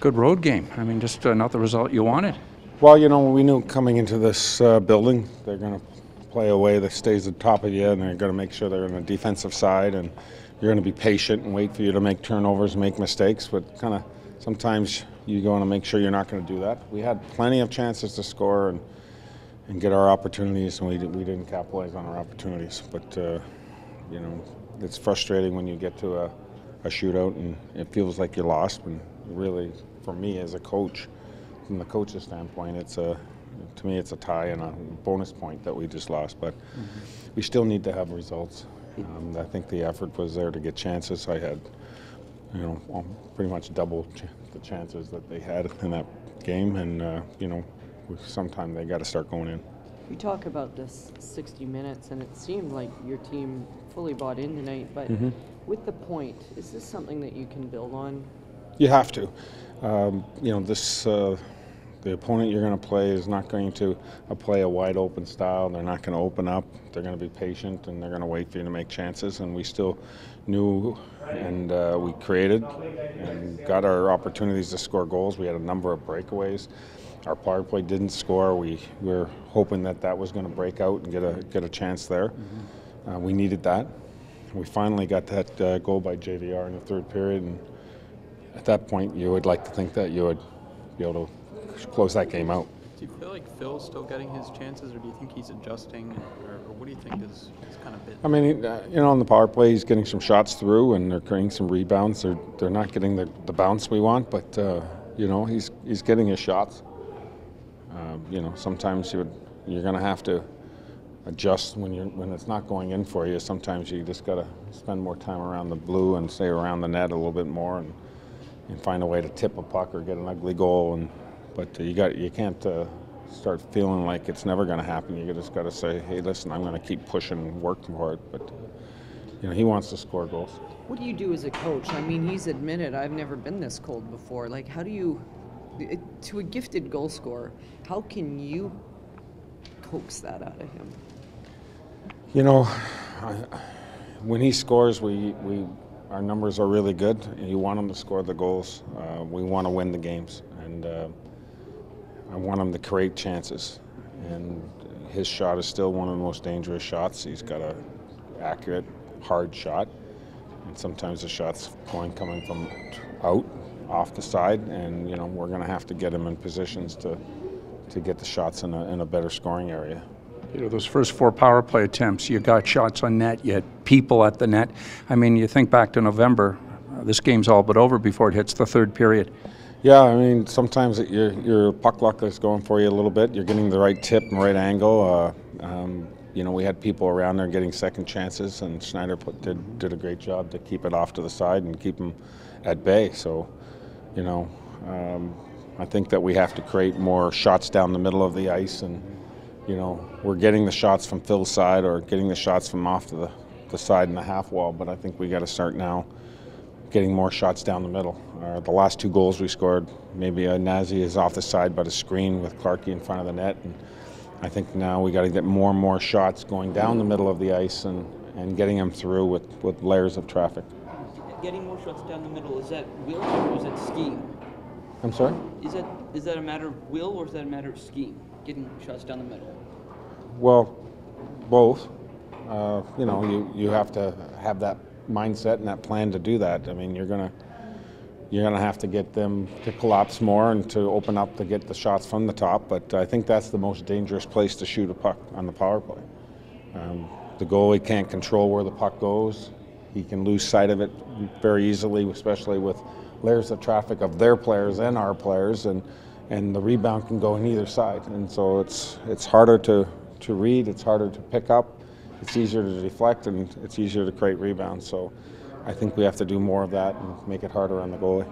good road game. I mean, just not the result you wanted. Well, you know, we knew coming into this building, they're going to play a way that stays at the top of you, and they're going to make sure they're on the defensive side, and you're going to be patient and wait for you to make turnovers, make mistakes, but kind of sometimes you want to make sure you're not going to do that. We had plenty of chances to score and get our opportunities, and we didn't capitalize on our opportunities. But, you know, it's frustrating when you get to a shootout and it feels like you lost. And really, for me as a coach, from the coach's standpoint, to me it's a tie and a bonus point that we just lost. But we still need to have results. I think the effort was there to get chances. I had, you know, pretty much double the chances that they had in that game, and you know, sometime they got to start going in. We talk about this 60 minutes, and it seemed like your team fully bought in tonight, but with the point, is this something that you can build on? You have to. You know, this the opponent you're going to play is not going to play a wide open style. They're not going to open up. They're going to be patient, and they're going to wait for you to make chances. And we still knew, and we created and got our opportunities to score goals. We had a number of breakaways. Our power play didn't score. We were hoping that was going to break out and get a chance there. We needed that. We finally got that goal by JVR in the third period, and at that point, you would like to think that you would be able to close that game out. Do you feel like Phil's still getting his chances, or do you think he's adjusting, or what do you think is kind of bit? I mean, you know, on the power play, he's getting some shots through, and they're creating some rebounds. They're not getting the bounce we want, but you know, he's getting his shots. You know, sometimes you're going to have to adjust when it's not going in for you. Sometimes you just got to spend more time around the blue and stay around the net a little bit more, and find a way to tip a puck or get an ugly goal. But you can't start feeling like it's never going to happen. You just got to say, hey, listen, I'm going to keep pushing and work for it. But you know, he wants to score goals. What do you do as a coach? I mean, he's admitted, I've never been this cold before. Like, how do you, to a gifted goal scorer, how can you coax that out of him? You know, when he scores, our numbers are really good. You want him to score the goals. We want to win the games, and I want him to create chances. And his shot is still one of the most dangerous shots. He's got an accurate, hard shot, and sometimes the shot's coming from out, off the side, and you know, we're going to have to get him in positions to get the shots in a better scoring area. You know, those first 4 power play attempts, you got shots on net, you had people at the net. I mean, you think back to November, this game's all but over before it hits the third period. Yeah, I mean, sometimes your puck luck is going for you a little bit. You're getting the right tip and right angle. You know, we had people around there getting second chances, and Schneider did a great job to keep it off to the side and keep them at bay. So, you know, I think that we have to create more shots down the middle of the ice, and you know, we're getting the shots from Phil's side or getting the shots from off to the side in the half wall, but I think we got to start now getting more shots down the middle. The last 2 goals we scored, maybe Nazi is off the side but a screen with Clarkey in front of the net, and I think now we got to get more and more shots going down the middle of the ice and getting them through with layers of traffic. Getting more shots down the middle, is that will or is that scheme? I'm sorry? Is that a matter of will or is that a matter of scheme, getting shots down the middle? Well, both. You know, you have to have that mindset and that plan to do that. I mean, you're gonna have to get them to collapse more and to open up to get the shots from the top. But I think that's the most dangerous place to shoot a puck on the power play. The goalie can't control where the puck goes. He can lose sight of it very easily, especially with layers of traffic of their players and our players, and the rebound can go on either side. And so it's harder to read, it's harder to pick up, it's easier to deflect, and it's easier to create rebounds. So I think we have to do more of that and make it harder on the goalie.